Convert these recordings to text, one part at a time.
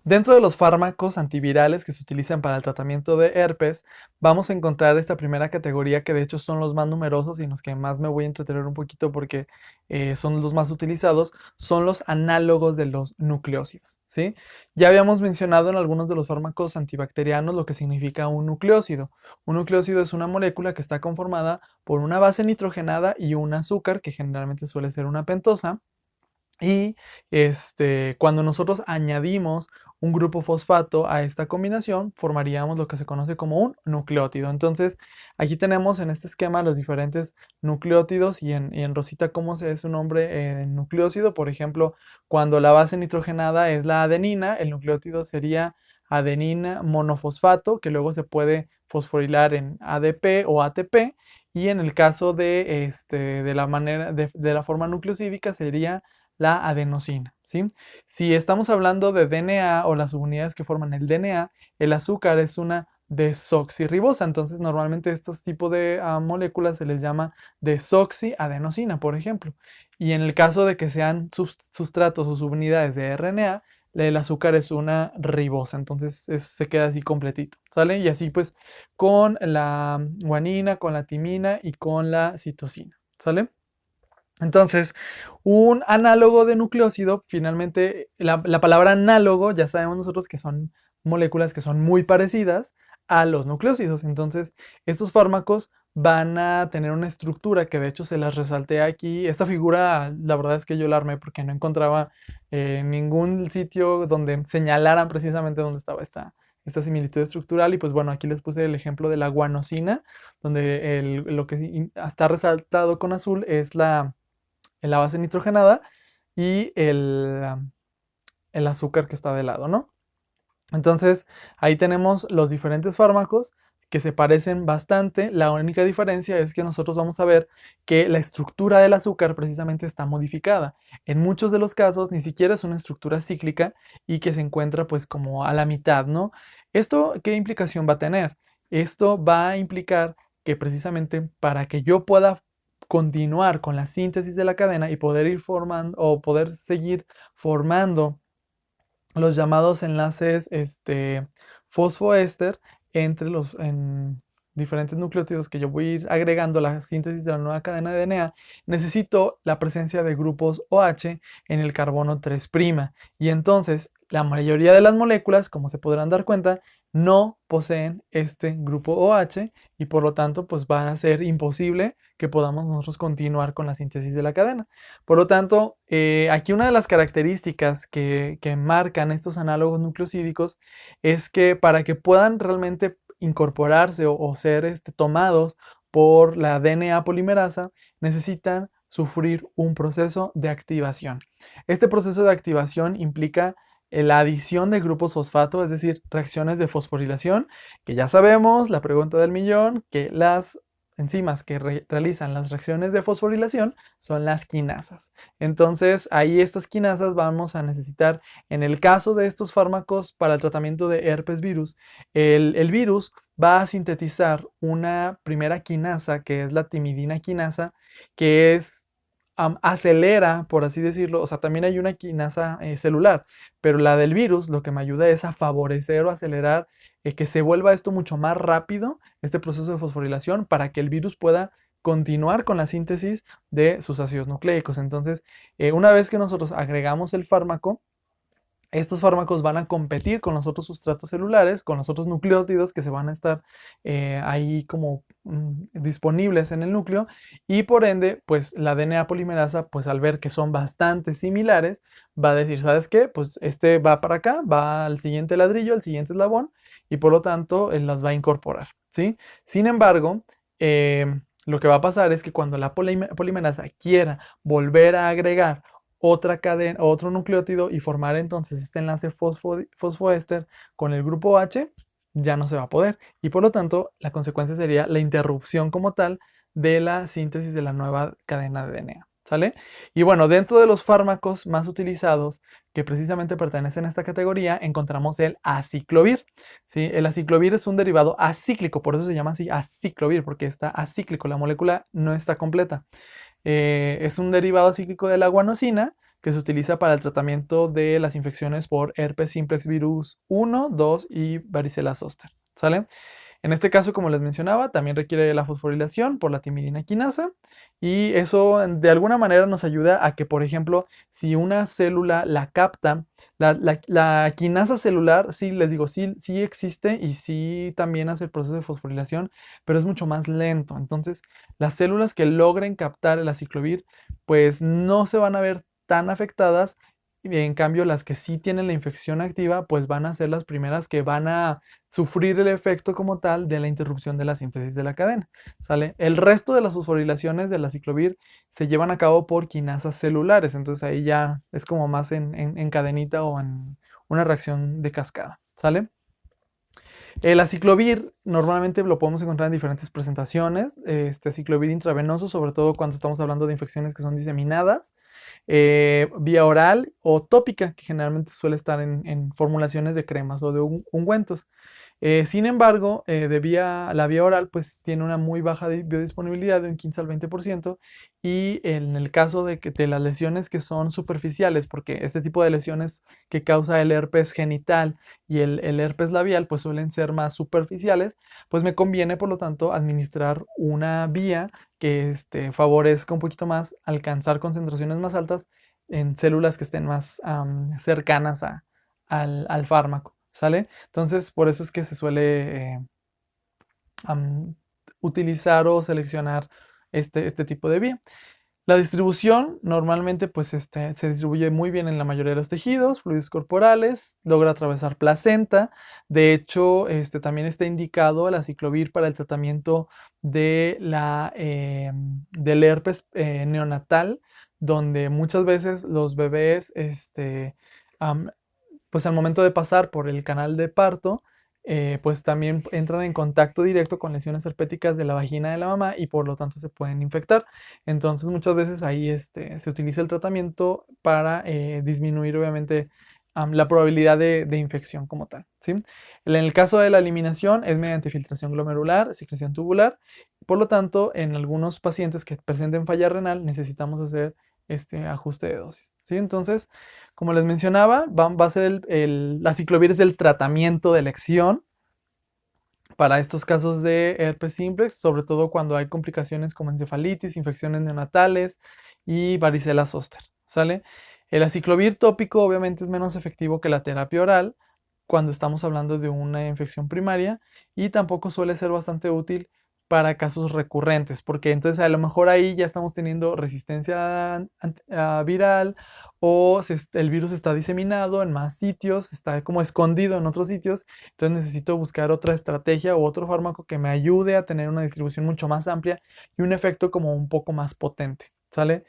Dentro de los fármacos antivirales que se utilizan para el tratamiento de herpes, vamos a encontrar esta primera categoría que de hecho son los más numerosos y en los que más me voy a entretener un poquito porque son los más utilizados, son los análogos de los nucleósidos, ¿sí? Ya habíamos mencionado en algunos de los fármacos antibacterianos lo que significa un nucleósido. Un nucleósido es una molécula que está conformada por una base nitrogenada y un azúcar, que generalmente suele ser una pentosa. Y cuando nosotros añadimos un grupo fosfato a esta combinación, formaríamos lo que se conoce como un nucleótido. Entonces, aquí tenemos en este esquema los diferentes nucleótidos y en rosita cómo se es su nombre en nucleósido. Por ejemplo, cuando la base nitrogenada es la adenina, el nucleótido sería adenina monofosfato, que luego se puede fosforilar en ADP o ATP. Y en el caso de la manera de la forma nucleosídica sería la adenosina, ¿sí? Si estamos hablando de DNA o las subunidades que forman el DNA, el azúcar es una desoxirribosa, entonces normalmente estos tipos de moléculas se les llama desoxiadenosina, por ejemplo. Y en el caso de que sean sustratos o subunidades de RNA, el azúcar es una ribosa, entonces se queda así completito, ¿sale? Y así pues con la guanina, con la timina y con la citosina, ¿sale? Entonces, un análogo de nucleósido, finalmente, la palabra análogo, ya sabemos nosotros que son moléculas que son muy parecidas a los nucleósidos. Entonces, estos fármacos van a tener una estructura que de hecho se las resalté aquí. Esta figura, la verdad es que yo la armé porque no encontraba ningún sitio donde señalaran precisamente dónde estaba esta similitud estructural. Y pues bueno, aquí les puse el ejemplo de la guanosina, donde lo que está resaltado con azul es la base nitrogenada y el azúcar que está de lado, ¿no? Entonces, ahí tenemos los diferentes fármacos que se parecen bastante. La única diferencia es que nosotros vamos a ver que la estructura del azúcar precisamente está modificada. En muchos de los casos ni siquiera es una estructura cíclica y que se encuentra pues como a la mitad, ¿no? ¿Esto qué implicación va a tener? Esto va a implicar que precisamente para que yo pueda continuar con la síntesis de la cadena y poder ir formando o poder seguir formando los llamados enlaces fosfoéster entre los diferentes nucleótidos que yo voy a ir agregando a la síntesis de la nueva cadena de DNA, necesito la presencia de grupos OH en el carbono 3'. Y entonces la mayoría de las moléculas, como se podrán dar cuenta, no poseen este grupo OH y por lo tanto pues va a ser imposible que podamos nosotros continuar con la síntesis de la cadena. Por lo tanto, aquí una de las características que marcan estos análogos nucleosídicos es que para que puedan realmente incorporarse o ser tomados por la DNA polimerasa, necesitan sufrir un proceso de activación. Este proceso de activación implica la adición de grupos fosfato, es decir, reacciones de fosforilación, que ya sabemos, la pregunta del millón, que las enzimas que realizan las reacciones de fosforilación son las quinasas. Entonces, ahí estas quinasas vamos a necesitar, en el caso de estos fármacos para el tratamiento de herpes virus, el virus va a sintetizar una primera quinasa, que es la timidina quinasa, que acelera, por así decirlo, o sea, también hay una quinasa celular, pero la del virus lo que me ayuda es a favorecer o acelerar que se vuelva esto mucho más rápido, este proceso de fosforilación, para que el virus pueda continuar con la síntesis de sus ácidos nucleicos. Entonces, una vez que nosotros agregamos el fármaco, estos fármacos van a competir con los otros sustratos celulares, con los otros nucleótidos que se van a estar ahí como disponibles en el núcleo y por ende, pues la DNA polimerasa, pues al ver que son bastante similares, va a decir, ¿sabes qué? Pues este va para acá, va al siguiente ladrillo, al siguiente eslabón y por lo tanto las va a incorporar, ¿sí? Sin embargo, lo que va a pasar es que cuando la polimerasa quiera volver a agregar otra cadena, otro nucleótido y formar entonces este enlace fosfoéster con el grupo H, ya no se va a poder. Y por lo tanto, la consecuencia sería la interrupción como tal de la síntesis de la nueva cadena de DNA. ¿Sale? Y bueno, dentro de los fármacos más utilizados que precisamente pertenecen a esta categoría, encontramos el aciclovir. ¿Sí? El aciclovir es un derivado acíclico, por eso se llama así aciclovir, porque está acíclico, la molécula no está completa. Es un derivado cíclico de la guanosina que se utiliza para el tratamiento de las infecciones por herpes simplex virus 1, 2 y varicela zoster, ¿sale? En este caso, como les mencionaba, también requiere la fosforilación por la timidina quinasa y eso de alguna manera nos ayuda a que, por ejemplo, si una célula la capta, la quinasa celular, sí, les digo, sí, sí existe y sí también hace el proceso de fosforilación, pero es mucho más lento. Entonces, las células que logren captar el aciclovir, pues no se van a ver tan afectadas. En cambio, las que sí tienen la infección activa, pues van a ser las primeras que van a sufrir el efecto como tal de la interrupción de la síntesis de la cadena, ¿sale? El resto de las fosforilaciones del aciclovir se llevan a cabo por quinasas celulares, entonces ahí ya es como más en cadenita o en una reacción de cascada, ¿sale? El aciclovir normalmente lo podemos encontrar en diferentes presentaciones. Este aciclovir intravenoso, sobre todo cuando estamos hablando de infecciones que son diseminadas, vía oral o tópica, que generalmente suele estar en formulaciones de cremas o de ungüentos. Sin embargo, la vía oral pues tiene una muy baja biodisponibilidad de un 15 al 20% y en el caso de las lesiones que son superficiales, porque este tipo de lesiones que causa el herpes genital y el herpes labial pues suelen ser más superficiales, pues me conviene por lo tanto administrar una vía que favorezca un poquito más alcanzar concentraciones más altas en células que estén más cercanas al fármaco, ¿sale? Entonces, por eso es que se suele am, utilizar o seleccionar este tipo de vía. La distribución normalmente pues se distribuye muy bien en la mayoría de los tejidos, fluidos corporales, logra atravesar placenta. De hecho, también está indicado el aciclovir para el tratamiento del herpes neonatal, donde muchas veces los bebés am, pues al momento de pasar por el canal de parto, pues también entran en contacto directo con lesiones herpéticas de la vagina de la mamá y por lo tanto se pueden infectar. Entonces muchas veces ahí se utiliza el tratamiento para disminuir obviamente la probabilidad de infección como tal, ¿sí? En el caso de la eliminación es mediante filtración glomerular, secreción tubular. Por lo tanto, en algunos pacientes que presenten falla renal necesitamos hacer este ajuste de dosis, ¿sí? Entonces, como les mencionaba, va a ser la ciclovir es el tratamiento de elección para estos casos de herpes simplex, sobre todo cuando hay complicaciones como encefalitis, infecciones neonatales y varicela zoster, ¿sale? El aciclovir tópico obviamente es menos efectivo que la terapia oral cuando estamos hablando de una infección primaria y tampoco suele ser bastante útil para casos recurrentes, porque entonces a lo mejor ahí ya estamos teniendo resistencia viral o el virus está diseminado en más sitios, está como escondido en otros sitios, entonces necesito buscar otra estrategia o otro fármaco que me ayude a tener una distribución mucho más amplia y un efecto como un poco más potente, ¿sale?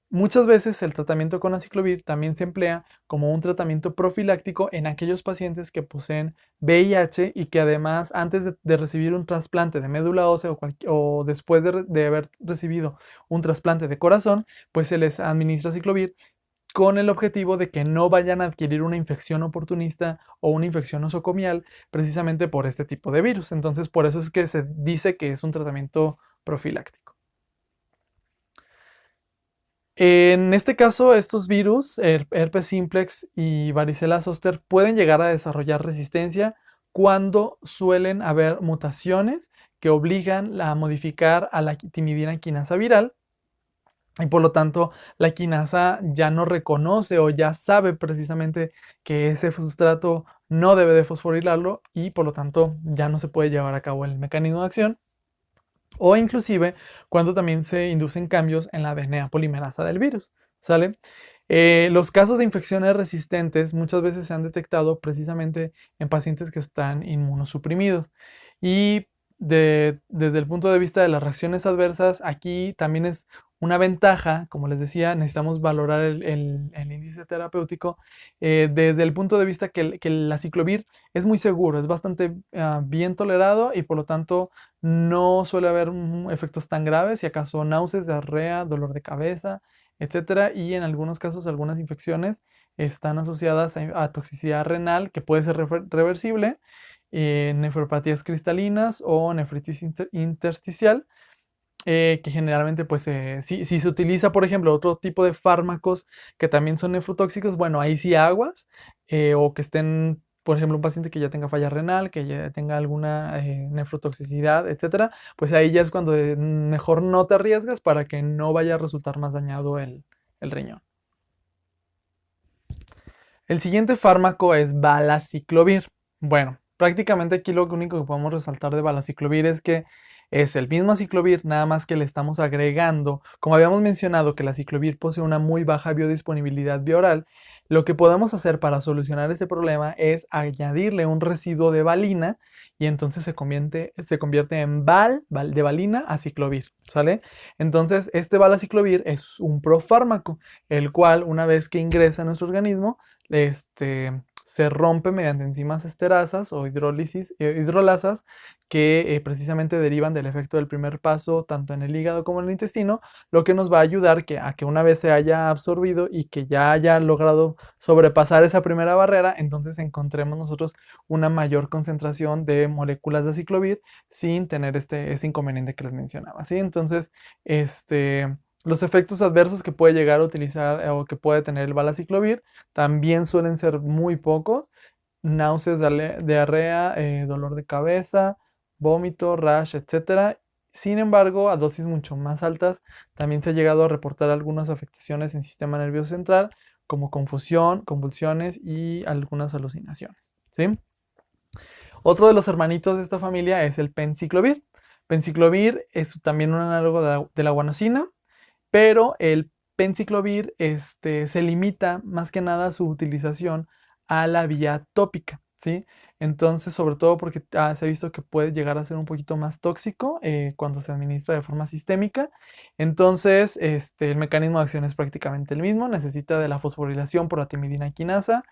Muchas veces el tratamiento con aciclovir también se emplea como un tratamiento profiláctico en aquellos pacientes que poseen VIH y que además antes de recibir un trasplante de médula ósea o después de haber recibido un trasplante de corazón, pues se les administra aciclovir con el objetivo de que no vayan a adquirir una infección oportunista o una infección nosocomial precisamente por este tipo de virus. Entonces, por eso es que se dice que es un tratamiento profiláctico. En este caso, estos virus, herpes simplex y varicela zoster, pueden llegar a desarrollar resistencia cuando suelen haber mutaciones que obligan a modificar a la timidina quinasa viral y por lo tanto la quinasa ya no reconoce o ya sabe precisamente que ese sustrato no debe de fosforilarlo y por lo tanto ya no se puede llevar a cabo el mecanismo de acción o inclusive cuando también se inducen cambios en la DNA polimerasa del virus, ¿sale? Los casos de infecciones resistentes muchas veces se han detectado precisamente en pacientes que están inmunosuprimidos y desde el punto de vista de las reacciones adversas, aquí también es una ventaja, como les decía, necesitamos valorar el índice terapéutico desde el punto de vista que el aciclovir es muy seguro, es bastante bien tolerado y por lo tanto no suele haber efectos tan graves, si acaso náuseas, diarrea, dolor de cabeza, etcétera. Y en algunos casos, algunas infecciones están asociadas a toxicidad renal que puede ser reversible, nefropatías cristalinas o nefritis intersticial. que generalmente pues si se utiliza, por ejemplo, otro tipo de fármacos que también son nefrotóxicos, bueno, ahí sí aguas, o que estén, por ejemplo, un paciente que ya tenga falla renal, que ya tenga alguna nefrotoxicidad, etcétera, pues ahí ya es cuando mejor no te arriesgas para que no vaya a resultar más dañado el riñón. El siguiente fármaco es valaciclovir. Bueno, prácticamente aquí lo único que podemos resaltar de valaciclovir es que es el mismo aciclovir, nada más que le estamos agregando, como habíamos mencionado que el aciclovir posee una muy baja biodisponibilidad bioral, lo que podemos hacer para solucionar este problema es añadirle un residuo de valina y entonces se convierte en de valina aciclovir, ¿sale? Entonces este valaciclovir es un profármaco, el cual una vez que ingresa a nuestro organismo, se rompe mediante enzimas esterasas o hidrolasas que precisamente derivan del efecto del primer paso tanto en el hígado como en el intestino, lo que nos va a ayudar a que una vez se haya absorbido y que ya haya logrado sobrepasar esa primera barrera, entonces encontremos nosotros una mayor concentración de moléculas de aciclovir sin tener este inconveniente que les mencionaba, ¿sí? Entonces, los efectos adversos que puede llegar a utilizar o que puede tener el valaciclovir también suelen ser muy pocos. Náuseas, diarrea, dolor de cabeza, vómito, rash, etcétera. Sin embargo, a dosis mucho más altas, también se ha llegado a reportar algunas afectaciones en sistema nervioso central, como confusión, convulsiones y algunas alucinaciones, ¿sí? Otro de los hermanitos de esta familia es el penciclovir. Penciclovir es también un análogo de la guanosina, pero el penciclovir se limita más que nada a su utilización a la vía tópica, ¿sí? Entonces, sobre todo porque se ha visto que puede llegar a ser un poquito más tóxico cuando se administra de forma sistémica. Entonces, el mecanismo de acción es prácticamente el mismo, necesita de la fosforilación por la timidina quinasa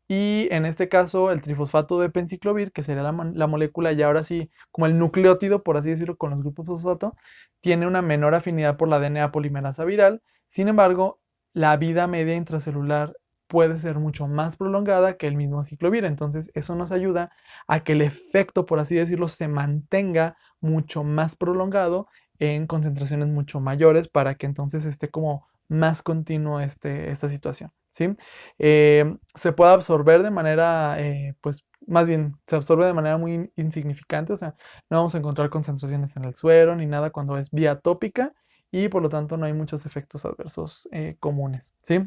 y en este caso el trifosfato de penciclovir, que sería la molécula y ahora sí como el nucleótido, por así decirlo, con los grupos fosfato, tiene una menor afinidad por la DNA polimerasa viral. Sin embargo, la vida media intracelular puede ser mucho más prolongada que el mismo aciclovir. Entonces, eso nos ayuda a que el efecto, por así decirlo, se mantenga mucho más prolongado en concentraciones mucho mayores para que entonces esté como más continuo esta situación, ¿sí? Se puede absorber de manera, pues más bien, se absorbe de manera muy insignificante, o sea, no vamos a encontrar concentraciones en el suero ni nada cuando es vía tópica y por lo tanto no hay muchos efectos adversos comunes, ¿sí?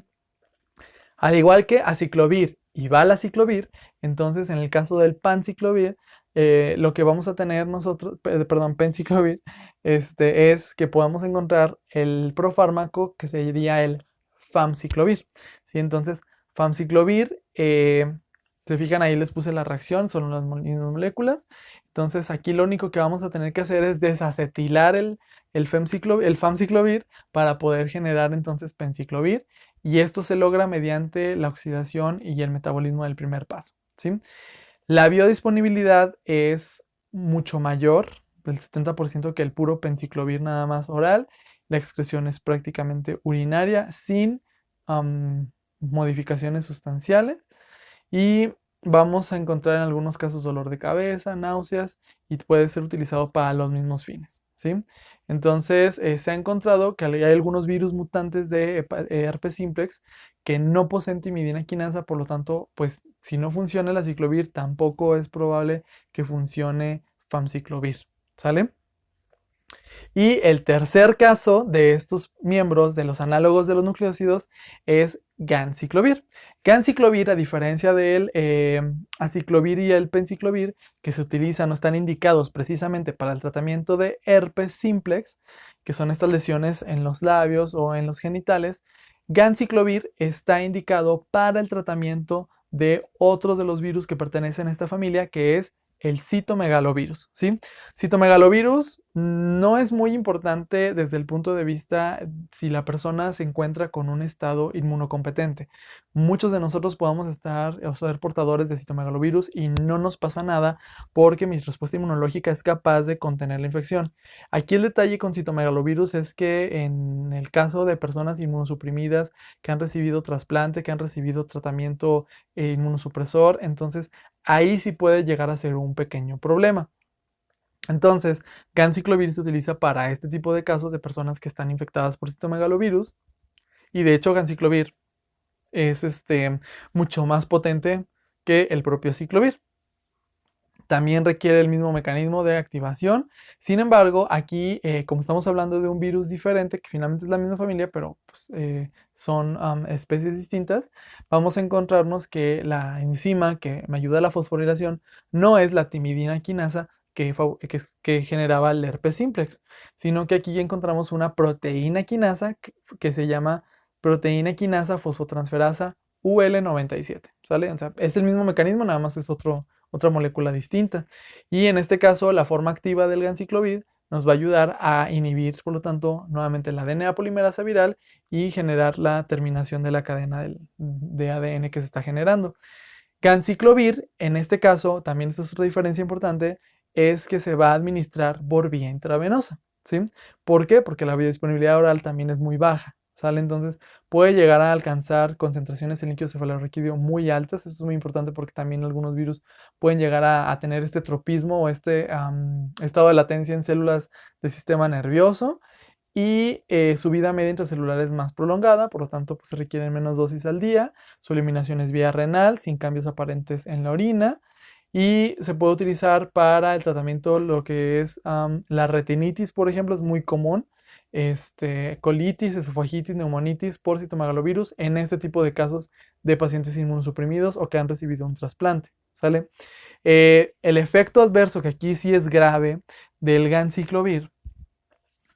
Al igual que aciclovir y valaciclovir, entonces en el caso del panciclovir, lo que vamos a tener nosotros, perdón, penciclovir, es que podamos encontrar el profármaco que sería el famciclovir, ¿sí? Entonces, famciclovir, se fijan ahí les puse la reacción, son las mismas moléculas. Entonces, aquí lo único que vamos a tener que hacer es desacetilar el famciclovir para poder generar entonces penciclovir y esto se logra mediante la oxidación y el metabolismo del primer paso, ¿sí? La biodisponibilidad es mucho mayor, del 70% que el puro penciclovir nada más oral. La excreción es prácticamente urinaria sin modificaciones sustanciales y vamos a encontrar en algunos casos dolor de cabeza, náuseas y puede ser utilizado para los mismos fines, ¿sí? Entonces, se ha encontrado que hay algunos virus mutantes de herpes simplex que no poseen timidina quinasa, por lo tanto, pues si no funciona el aciclovir, tampoco es probable que funcione famciclovir, ¿sale? Y el tercer caso de estos miembros de los análogos de los nucleósidos es ganciclovir. Ganciclovir, a diferencia del aciclovir y el penciclovir, que se utilizan o están indicados precisamente para el tratamiento de herpes simplex, que son estas lesiones en los labios o en los genitales, ganciclovir está indicado para el tratamiento de otros de los virus que pertenecen a esta familia, que es el citomegalovirus, ¿sí? Citomegalovirus no es muy importante desde el punto de vista si la persona se encuentra con un estado inmunocompetente. Muchos de nosotros podemos estar o ser portadores de citomegalovirus y no nos pasa nada porque mi respuesta inmunológica es capaz de contener la infección. Aquí el detalle con citomegalovirus es que en el caso de personas inmunosuprimidas que han recibido trasplante, que han recibido tratamiento inmunosupresor, entonces ahí sí puede llegar a ser un pequeño problema. Entonces, ganciclovir se utiliza para este tipo de casos de personas que están infectadas por citomegalovirus y de hecho ganciclovir es mucho más potente que el propio aciclovir. También requiere el mismo mecanismo de activación. Sin embargo, aquí, como estamos hablando de un virus diferente, que finalmente es la misma familia, pero pues, son especies distintas, vamos a encontrarnos que la enzima que me ayuda a la fosforilación no es la timidina quinasa que generaba el herpes simplex, sino que aquí encontramos una proteína quinasa que se llama proteína quinasa fosfotransferasa UL97, ¿sale? O sea, es el mismo mecanismo, nada más es otra molécula distinta. Y en este caso, la forma activa del ganciclovir nos va a ayudar a inhibir, por lo tanto, nuevamente la DNA polimerasa viral y generar la terminación de la cadena de ADN que se está generando. Ganciclovir, en este caso, también esta es otra diferencia importante, es que se va a administrar por vía intravenosa, ¿sí? ¿Por qué? Porque la biodisponibilidad oral también es muy baja, ¿sale? Entonces puede llegar a alcanzar concentraciones en líquido cefalorraquídeo muy altas. Esto es muy importante porque también algunos virus pueden llegar a tener este tropismo o estado de latencia en células del sistema nervioso y su vida media intracelular es más prolongada, por lo tanto pues, se requieren menos dosis al día, su eliminación es vía renal sin cambios aparentes en la orina y se puede utilizar para el tratamiento lo que es la retinitis, por ejemplo, es muy común, colitis, esofagitis, neumonitis por citomegalovirus en este tipo de casos de pacientes inmunosuprimidos o que han recibido un trasplante, ¿sale? El efecto adverso, que aquí sí es grave, del ganciclovir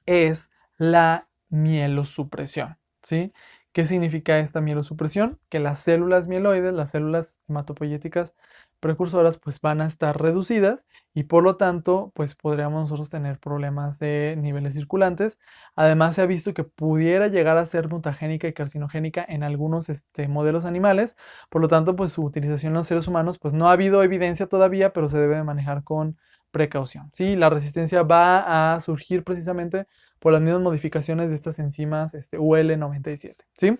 es la mielosupresión, ¿sí? ¿Qué significa esta mielosupresión? Que las células mieloides, las células hematopoyéticas precursoras, pues van a estar reducidas y por lo tanto, pues podríamos nosotros tener problemas de niveles circulantes. Además, se ha visto que pudiera llegar a ser mutagénica y carcinogénica en algunos modelos animales. Por lo tanto, pues su utilización en los seres humanos, pues no ha habido evidencia todavía, pero se debe manejar con precaución, ¿sí? La resistencia va a surgir precisamente por las mismas modificaciones de estas enzimas UL97, ¿sí?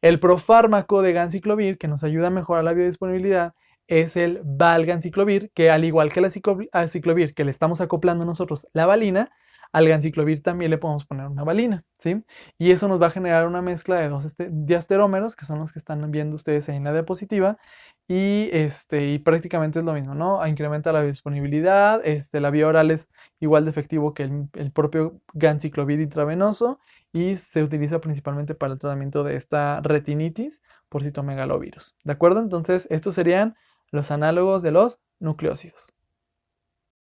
El profármaco de ganciclovir que nos ayuda a mejorar la biodisponibilidad es el valganciclovir, que al igual que el aciclovir que le estamos acoplando nosotros la valina, al ganciclovir también le podemos poner una valina, ¿sí? Y eso nos va a generar una mezcla de dos diasterómeros, que son los que están viendo ustedes ahí en la diapositiva, y prácticamente es lo mismo, ¿no? Incrementa la disponibilidad, la vía oral es igual de efectivo que el propio ganciclovir intravenoso y se utiliza principalmente para el tratamiento de esta retinitis por citomegalovirus, ¿de acuerdo? Entonces, estos serían los análogos de los nucleócidos.